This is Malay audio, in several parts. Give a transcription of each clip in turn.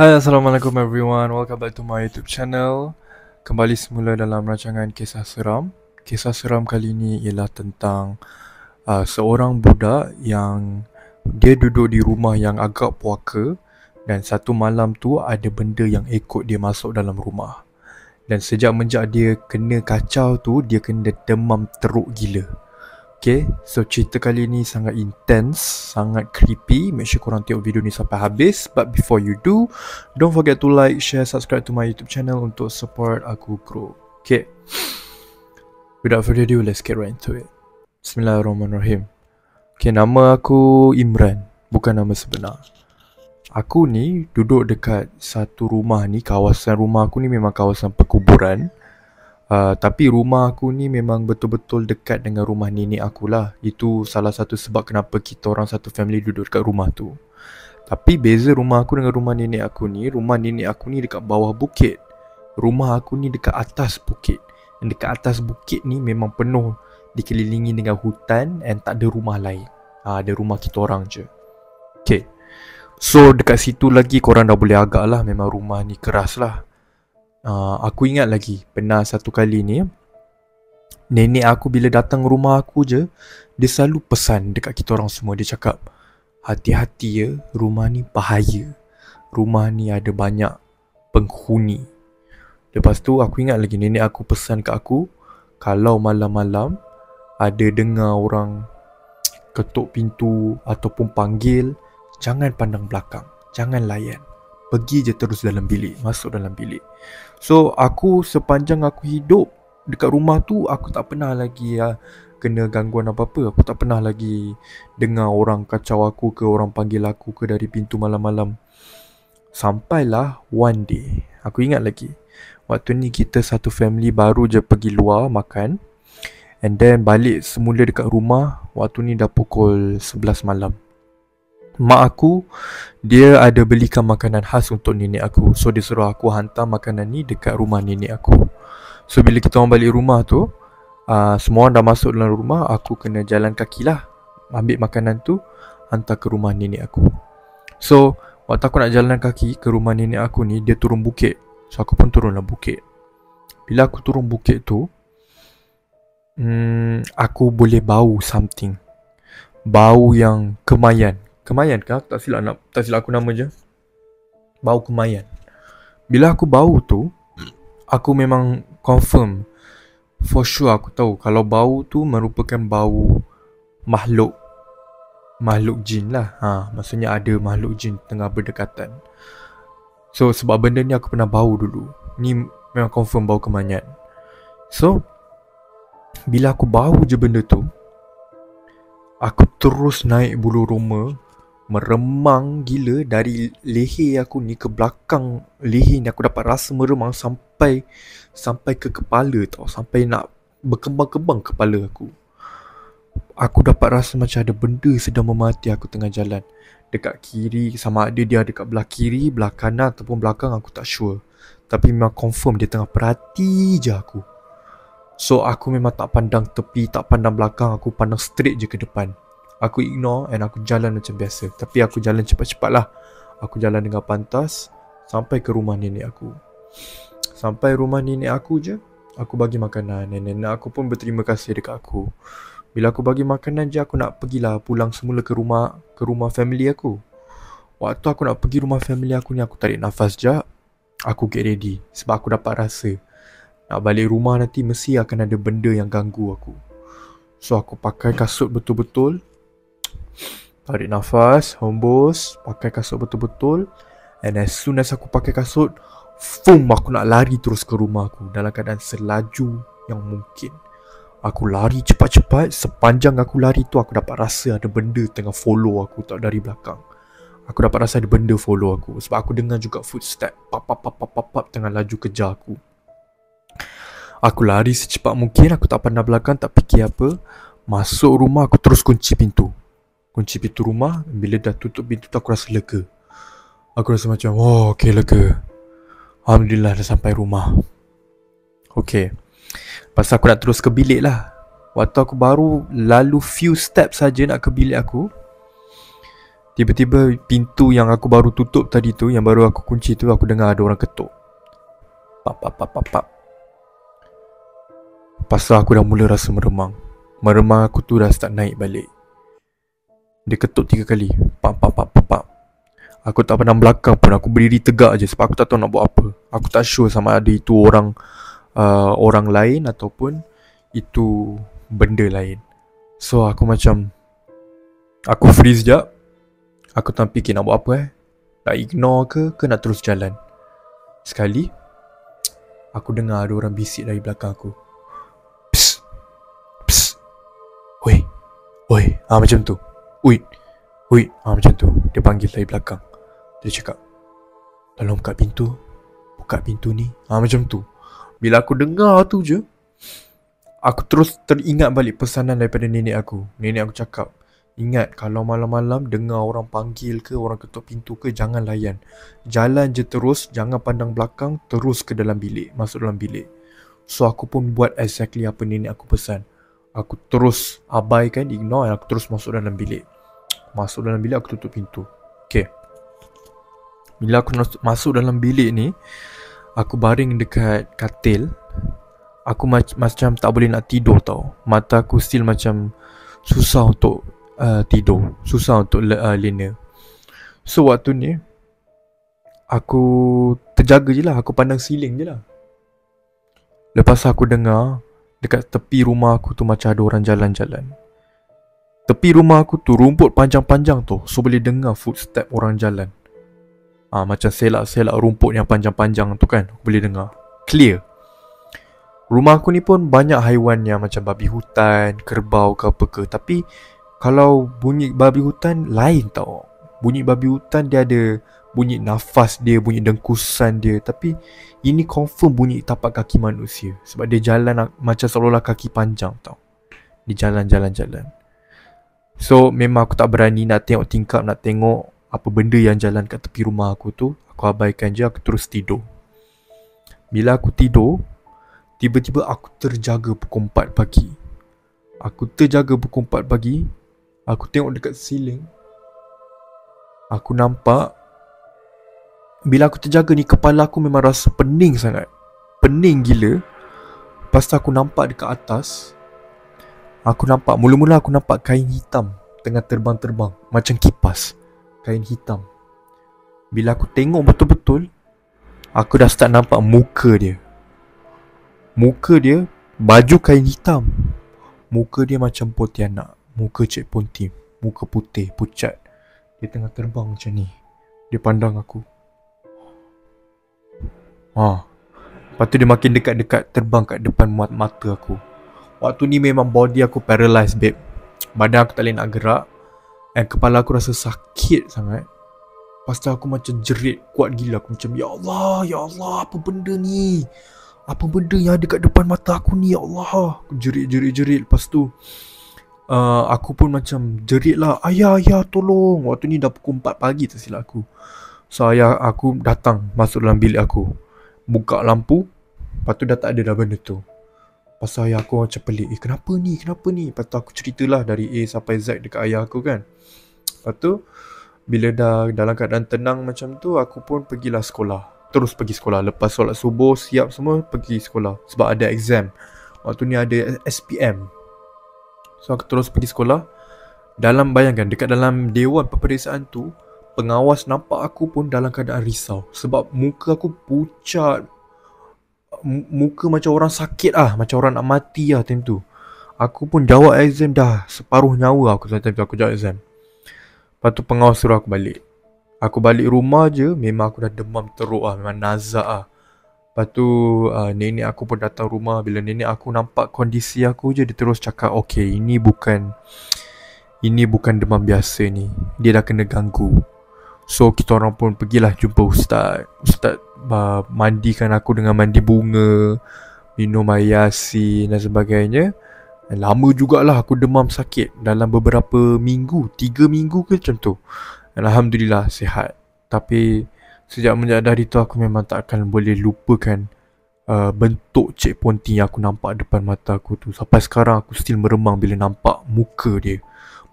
Hai, Assalamualaikum everyone. Welcome back to my YouTube channel. Kembali semula dalam rancangan kisah seram. Kisah seram kali ini ialah tentang seorang budak yang dia duduk di rumah yang agak puaka, dan satu malam tu ada benda yang ikut dia masuk dalam rumah. Dan sejak dia kena kacau tu, dia kena demam teruk gila. Okay, so cerita kali ni sangat intense, sangat creepy. Make sure korang tengok video ni sampai habis. But before you do, don't forget to like, share, subscribe to my YouTube channel untuk support aku grow. Okay, without further ado, let's get right into it. Bismillahirrahmanirrahim. Okay, nama aku Imran, bukan nama sebenar. Aku ni duduk dekat satu rumah ni. Kawasan rumah aku ni memang kawasan perkuburan. Tapi rumah aku ni memang betul-betul dekat dengan rumah nenek aku lah. Itu salah satu sebab kenapa kita orang satu family duduk dekat rumah tu. Tapi beza rumah aku dengan rumah nenek aku ni, rumah nenek aku ni dekat bawah bukit, rumah aku ni dekat atas bukit. Dan dekat atas bukit ni memang penuh, dikelilingi dengan hutan, and tak ada rumah lain. Ada rumah kita orang je. Okay, so dekat situ lagi korang dah boleh agak lah. Memang rumah ni keras lah. Aku ingat lagi pernah satu kali ni, nenek aku bila datang rumah aku je, dia selalu pesan dekat kita orang semua. Dia cakap, hati-hati ya, rumah ni bahaya, rumah ni ada banyak penghuni. Lepas tu aku ingat lagi nenek aku pesan kat aku, kalau malam-malam ada dengar orang ketuk pintu ataupun panggil, jangan pandang belakang, jangan layan, pergi je terus dalam bilik, masuk dalam bilik. So aku sepanjang aku hidup dekat rumah tu, aku tak pernah lagi kena gangguan apa-apa. Aku tak pernah lagi dengar orang kacau aku ke, orang panggil aku ke dari pintu malam-malam. Sampailah one day, aku ingat lagi, waktu ni kita satu family baru je pergi luar makan, and then balik semula dekat rumah. Waktu ni dah pukul 11 malam. Mak aku, dia ada belikan makanan khas untuk nenek aku. So dia suruh aku hantar makanan ni dekat rumah nenek aku. So bila kita orang balik rumah tu, semua orang dah masuk dalam rumah. Aku kena jalan kaki lah, ambil makanan tu, hantar ke rumah nenek aku. So waktu aku nak jalan kaki ke rumah nenek aku ni, dia turun bukit. So aku pun turunlah bukit. Bila aku turun bukit tu, aku boleh bau something. Bau yang kemayan. Kemayan ke? Tak silap aku nama je. Bau kemayan. Bila aku bau tu, aku memang confirm, for sure aku tahu kalau bau tu merupakan bau makhluk jin lah. Maksudnya ada makhluk jin tengah berdekatan. So sebab benda ni aku pernah bau dulu. Ni memang confirm bau kemayan. So bila aku bau je benda tu, aku terus naik bulu roma, meremang gila dari leher aku ni ke belakang leher ni. Aku dapat rasa meremang sampai ke kepala tau. Sampai nak berkembang-kembang kepala aku. Aku dapat rasa macam ada benda sedang memati aku tengah jalan. Dekat kiri, sama ada dia dekat belah kiri, belah kanan ataupun belakang, aku tak sure. Tapi memang confirm dia tengah perhati je aku. So aku memang tak pandang tepi, tak pandang belakang. Aku pandang straight je ke depan. Aku ignore and aku jalan macam biasa. Tapi aku jalan cepat-cepat lah. Aku jalan dengan pantas sampai ke rumah nenek aku. Sampai rumah nenek aku je, aku bagi makanan. Dan nenek aku pun berterima kasih dekat aku. Bila aku bagi makanan je, aku nak pergilah pulang semula ke rumah family aku. Waktu aku nak pergi rumah family aku ni, aku tarik nafas je. Aku get ready. Sebab aku dapat rasa nak balik rumah nanti mesti akan ada benda yang ganggu aku. So aku pakai kasut betul-betul, tarik nafas, hembus, pakai kasut betul-betul. And as soon as aku pakai kasut, aku nak lari terus ke rumah aku dalam keadaan selaju yang mungkin. Aku lari cepat-cepat. Sepanjang aku lari tu, aku dapat rasa ada benda tengah follow aku tau dari belakang. Aku dapat rasa ada benda follow aku. Sebab aku dengar juga footstep pap tengah laju kejar aku. Aku lari secepat mungkin. Aku tak pandang belakang, tak fikir apa. Masuk rumah, aku terus kunci pintu rumah. Bila dah tutup pintu tu, aku rasa lega. Aku rasa macam, oh okay, lega. Alhamdulillah dah sampai rumah. Okay, pasal aku nak terus ke bilik lah. Waktu aku baru lalu few steps saja nak ke bilik aku, Tiba-tiba pintu yang aku baru tutup tadi tu, yang baru aku kunci tu, aku dengar ada orang ketuk. Pap pap pap pap pap. Lepas tu aku dah mula rasa meremang. Meremang aku tu dah start naik balik. Dia ketuk 3 kali. Pap pap pap pap pap. Aku tak pandang belakang pun. Aku berdiri tegak je sebab aku tak tahu nak buat apa. Aku tak sure sama ada itu orang lain ataupun itu benda lain. So aku macam, aku freeze sekejap. Aku tak fikir nak buat apa Nak ignore ke nak terus jalan. Sekali aku dengar ada orang bisik dari belakang aku. Psst, psst. Oi, oi, macam tu. Oi, macam tu. Dia panggil dari belakang. Dia cakap, tolong buka pintu ni. Macam tu. Bila aku dengar tu je, aku terus teringat balik pesanan daripada nenek aku. Nenek aku cakap, ingat kalau malam-malam dengar orang panggil ke, orang ketuk pintu ke, jangan layan. Jalan je terus, jangan pandang belakang, terus ke dalam bilik, masuk dalam bilik. So aku pun buat exactly apa nenek aku pesan. Aku terus abaikan, ignore, aku terus masuk dalam bilik. Masuk dalam bilik, aku tutup pintu. Okay. Bila aku masuk dalam bilik ni, aku baring dekat katil. Aku macam tak boleh nak tidur tau. Mata aku still macam susah untuk tidur. Susah untuk lena. So waktu ni aku terjaga je lah. Aku pandang ceiling je lah. Lepas aku dengar dekat tepi rumah aku tu macam ada orang jalan-jalan. Tepi rumah aku tu rumput panjang-panjang tu. So boleh dengar footstep orang jalan. Macam selak-selak rumput yang panjang-panjang tu kan, aku boleh dengar clear. Rumah aku ni pun banyak haiwan yang macam babi hutan, kerbau ke apa ke. Tapi kalau bunyi babi hutan lain tau. Bunyi babi hutan dia ada bunyi nafas dia, bunyi dengkusan dia. Tapi ini confirm bunyi tapak kaki manusia. Sebab dia jalan macam seolah-olah kaki panjang tau. Dia jalan-jalan-jalan. So memang aku tak berani nak tengok tingkap, nak tengok apa benda yang jalan kat tepi rumah aku tu. Aku abaikan je, aku terus tidur. Bila aku tidur, tiba-tiba aku terjaga pukul 4 pagi. Aku tengok dekat ceiling. Aku nampak, bila aku terjaga ni, kepala aku memang rasa pening sangat. Pening gila. Lepas tu aku nampak dekat atas, mula-mula aku nampak kain hitam tengah terbang-terbang macam kipas. Kain hitam. Bila aku tengok betul-betul, aku dah start nampak muka dia. Baju kain hitam. Muka dia macam Pontianak. Muka Cik Ponti. Muka putih, pucat. Dia tengah terbang macam ni. Dia pandang aku. Lepas tu dia makin dekat-dekat, terbang kat depan mata aku. Waktu ni memang body aku paralyzed, babe. Badan aku tak boleh nak gerak. Dan kepala aku rasa sakit sangat. Lepas tu aku macam jerit kuat gila. Aku macam, Ya Allah, apa benda ni? Apa benda yang ada kat depan mata aku ni, ya Allah? Aku jerit. Lepas tu aku pun macam jerit lah, Ayah, tolong. Waktu ni dah pukul 4 pagi tersilap aku. So ayah aku datang masuk dalam bilik aku, buka lampu. Lepas tu dah tak ada dah benda tu. Lepas tu ayah aku macam pelik, kenapa ni? Lepas tu aku ceritalah dari A sampai Z dekat ayah aku kan. Lepas tu bila dah dalam keadaan tenang macam tu, aku pun pergilah sekolah. Terus pergi sekolah. Lepas solat subuh, siap semua, pergi sekolah. Sebab ada exam. Waktu ni ada SPM. So aku terus pergi sekolah. Bayangkan, dekat dalam dewan peperiksaan tu, pengawas nampak aku pun dalam keadaan risau. Sebab muka aku pucat. Muka macam orang sakit macam orang nak mati time tu. Aku pun jawab exam dah separuh nyawa aku time tu aku jawab exam. Lepas tu pengawas suruh aku balik. Aku balik rumah je, memang aku dah demam teruk memang nazak Lepas tu nenek aku pun datang rumah. Bila nenek aku nampak kondisi aku je, dia terus cakap, okay, ini bukan demam biasa ni. Dia dah kena ganggu. So kita orang pun pergilah jumpa ustaz. Ustaz mandikan aku dengan mandi bunga, minum air yasin dan sebagainya. Lama jugalah aku demam sakit. Dalam beberapa minggu, 3 minggu ke macam tu. Alhamdulillah sihat. Tapi sejak menyadari tu, aku memang tak akan boleh lupakan bentuk Cik Ponti yang aku nampak depan mata aku tu. Sampai sekarang aku still meremang bila nampak muka dia.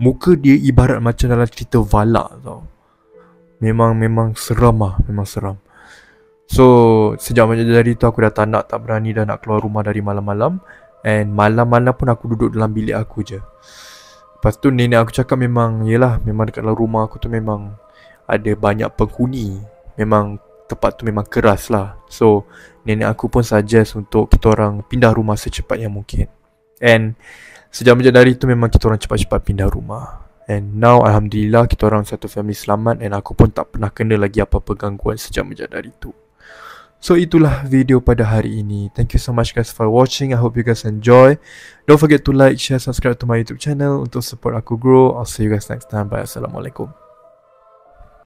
Muka dia ibarat macam dalam cerita Valak tau. Memang seram lah. Memang seram. So sejak dari tu aku dah tak berani dah nak keluar rumah dari malam-malam. And malam-malam pun aku duduk dalam bilik aku je. Lepas tu nenek aku cakap memang, yelah, memang dekat dalam rumah aku tu memang ada banyak penghuni. Memang tempat tu memang keras lah. So nenek aku pun suggest untuk kita orang pindah rumah secepat yang mungkin. And sejak dari tu memang kita orang cepat-cepat pindah rumah. And now Alhamdulillah kita orang satu family selamat. And aku pun tak pernah kena lagi apa-apa gangguan sejak dari tu. So itulah video pada hari ini. Thank you so much guys for watching. I hope you guys enjoy. Don't forget to like, share, subscribe to my YouTube channel untuk support aku grow. I'll see you guys next time. Bye. Assalamualaikum.